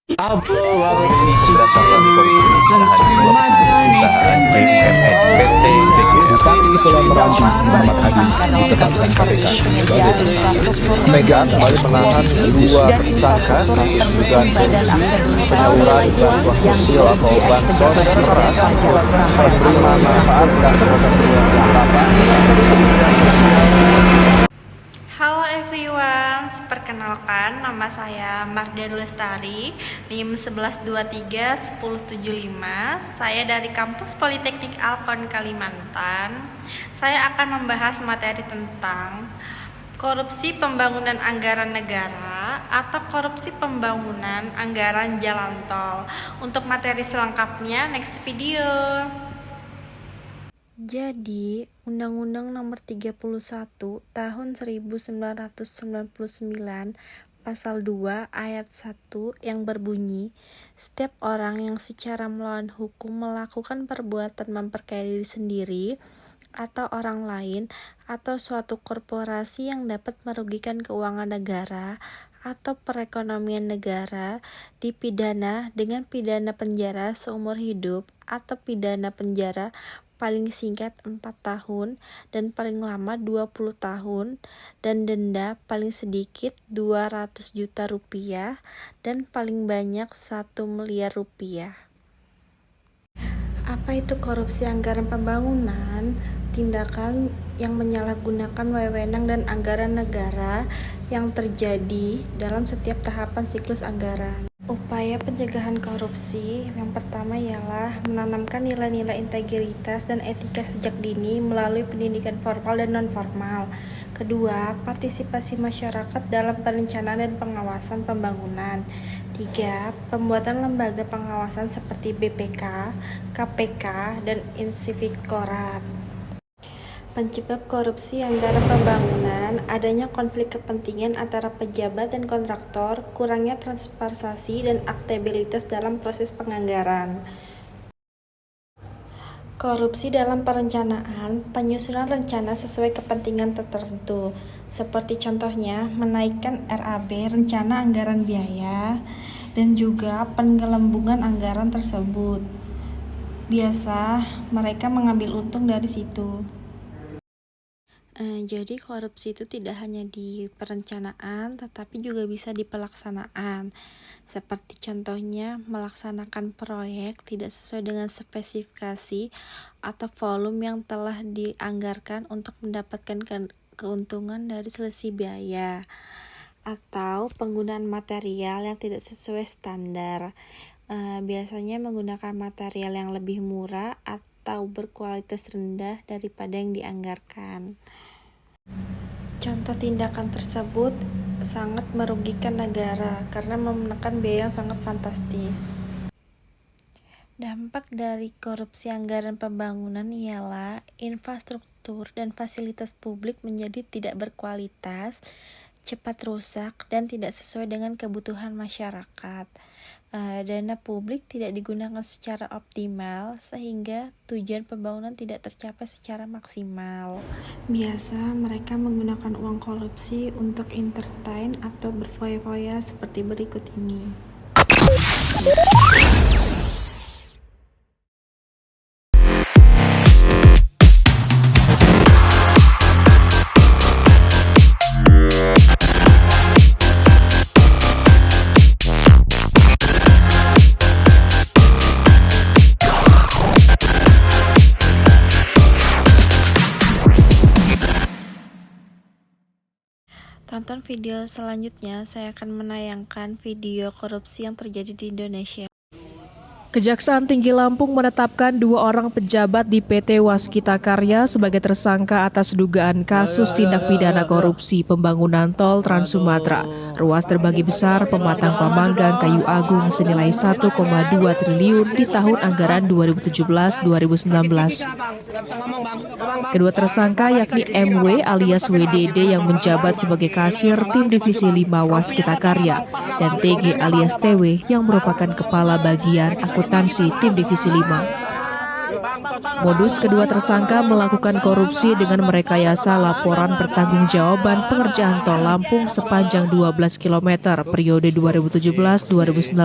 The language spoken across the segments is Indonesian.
Berdasarkan komisi perusahaan BUMN PT Bupati Kepulauan Meranti Muhammad Hadi ditetapkan KPK sebagai tersangka. Mega kembali menahan dua tersangka kasus dugaan korupsi penyaluran bantuan sosial atau bansos beras untuk penerima manfaat dan program pendapat sosial. Halo everyone, perkenalkan nama saya Mardia Lestari, NIM 11231075. Saya dari Kampus Politeknik Alkon Kalimantan. Saya akan membahas materi tentang korupsi pembangunan anggaran negara atau korupsi pembangunan anggaran jalan tol. Untuk materi selengkapnya next video. Jadi, Undang-Undang Nomor 31 Tahun 1999 Pasal 2 Ayat 1 yang berbunyi, setiap orang yang secara melawan hukum melakukan perbuatan memperkaya diri sendiri atau orang lain atau suatu korporasi yang dapat merugikan keuangan negara atau perekonomian negara dipidana dengan pidana penjara seumur hidup atau pidana penjara paling singkat 4 tahun dan paling lama 20 tahun dan denda paling sedikit 200 juta rupiah dan paling banyak 1 miliar rupiah. Apa itu korupsi anggaran pembangunan? Tindakan yang menyalahgunakan wewenang dan anggaran negara yang terjadi dalam setiap tahapan siklus anggaran. Upaya pencegahan korupsi yang pertama ialah menanamkan nilai-nilai integritas dan etika sejak dini melalui pendidikan formal dan non-formal. Kedua, partisipasi masyarakat dalam perencanaan dan pengawasan pembangunan. 3. Pembuatan lembaga pengawasan seperti BPK, KPK, dan Inspektorat. Penyebab korupsi anggaran pembangunan, adanya konflik kepentingan antara pejabat dan kontraktor, kurangnya transparansi dan akuntabilitas dalam proses penganggaran. Korupsi dalam perencanaan, penyusunan rencana sesuai kepentingan tertentu, seperti contohnya menaikkan RAB, rencana anggaran biaya, dan juga penggelembungan anggaran tersebut. Biasa mereka mengambil untung dari situ. Jadi korupsi itu tidak hanya di perencanaan, tetapi juga bisa di pelaksanaan. Seperti contohnya melaksanakan proyek tidak sesuai dengan spesifikasi atau volume yang telah dianggarkan untuk mendapatkan keuntungan dari selisih biaya. Atau penggunaan material yang tidak sesuai standar. Biasanya menggunakan material yang lebih murah atau berkualitas rendah daripada yang dianggarkan. Contoh tindakan tersebut sangat merugikan negara karena menekan biaya yang sangat fantastis. Dampak dari korupsi anggaran pembangunan ialah infrastruktur dan fasilitas publik menjadi tidak berkualitas, cepat rusak, dan tidak sesuai dengan kebutuhan masyarakat. Dana publik tidak digunakan secara optimal sehingga tujuan pembangunan tidak tercapai secara maksimal. Biasa mereka menggunakan uang korupsi untuk entertain atau berfoya-foya seperti berikut ini. Tonton video selanjutnya, saya akan menayangkan video korupsi yang terjadi di Indonesia. Kejaksaan Tinggi Lampung menetapkan 2 orang pejabat di PT Waskita Karya sebagai tersangka atas dugaan kasus tindak pidana korupsi pembangunan tol Trans Sumatera. Ruas terbagi besar Pematang Pamanggang Kayu Agung senilai 1,2 triliun di tahun anggaran 2017-2019. Kedua tersangka yakni MW alias WDD yang menjabat sebagai kasir tim Divisi 5 Waskita Karya dan TG alias TW yang merupakan kepala bagian akuntansi tim Divisi 5. Modus kedua tersangka melakukan korupsi dengan merekayasa laporan pertanggungjawaban pengerjaan tol Lampung sepanjang 12 km periode 2017-2019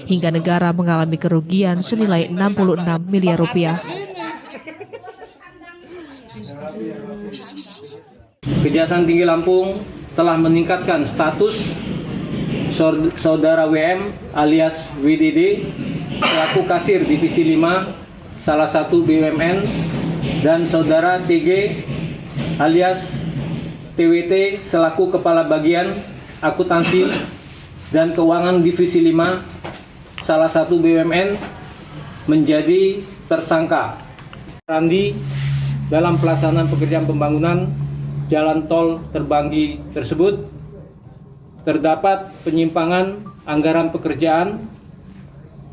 hingga negara mengalami kerugian senilai 66 miliar rupiah. Kejaksaan Tinggi Lampung telah meningkatkan status Saudara WM alias WDD selaku kasir Divisi 5 salah satu BUMN dan Saudara TG alias TWT selaku Kepala Bagian Akuntansi dan Keuangan Divisi 5 salah satu BUMN menjadi tersangka Randi dalam pelaksanaan pekerjaan pembangunan jalan tol Terbanggi tersebut. Terdapat penyimpangan anggaran pekerjaan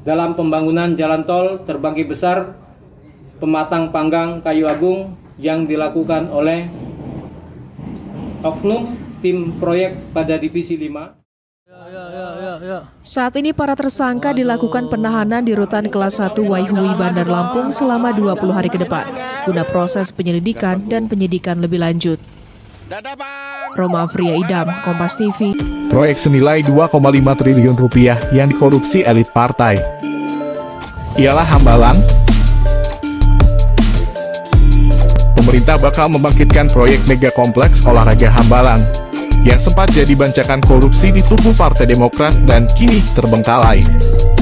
dalam pembangunan jalan tol Terbanggi Besar Pematang Panggang Kayu Agung yang dilakukan oleh oknum tim proyek pada Divisi 5. Saat ini para tersangka dilakukan penahanan di Rutan Kelas 1 Waihui Bandar Lampung selama 20 hari ke depan guna proses penyelidikan dan penyidikan lebih lanjut. Roma Afria Idam, Kompas TV. Proyek senilai 2,5 triliun rupiah yang dikorupsi elit partai ialah Hambalang. Pemerintah bakal membangkitkan proyek mega kompleks olahraga Hambalang yang sempat jadi bancakan korupsi di tubuh Partai Demokrat dan kini terbengkalai.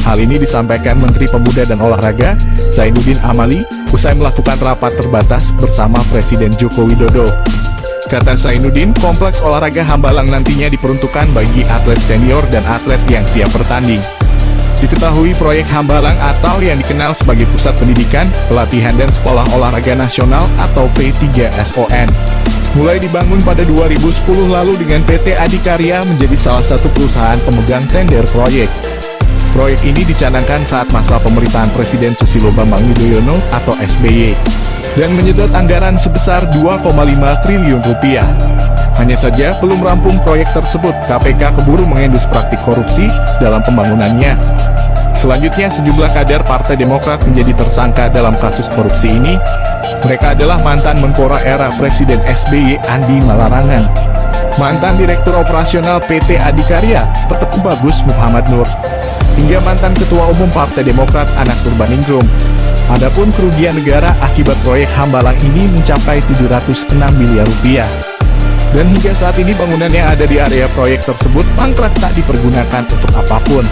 Hal ini disampaikan Menteri Pemuda dan Olahraga Zainuddin Amali usai melakukan rapat terbatas bersama Presiden Joko Widodo. Kata Zainuddin, kompleks olahraga Hambalang nantinya diperuntukkan bagi atlet senior dan atlet yang siap bertanding. Diketahui proyek Hambalang atau yang dikenal sebagai Pusat Pendidikan, Pelatihan dan Sekolah Olahraga Nasional atau P3SON. Mulai dibangun pada 2010 lalu dengan PT Adikarya menjadi salah satu perusahaan pemegang tender proyek. Proyek ini dicanangkan saat masa pemerintahan Presiden Susilo Bambang Yudhoyono atau SBY dan menyedot anggaran sebesar 2,5 triliun rupiah. Hanya saja belum rampung proyek tersebut, KPK keburu mengendus praktik korupsi dalam pembangunannya. Selanjutnya sejumlah kader Partai Demokrat menjadi tersangka dalam kasus korupsi ini. Mereka adalah mantan Menpora era Presiden SBY Andi Malarangan, mantan Direktur Operasional PT Adikarya Teku Bagus Muhammad Nur, hingga mantan Ketua Umum Partai Demokrat Anas Urbaningrum. Adapun kerugian negara akibat proyek Hambalang ini mencapai 706 miliar rupiah. Dan hingga saat ini bangunan yang ada di area proyek tersebut mangkrak tak dipergunakan untuk apapun.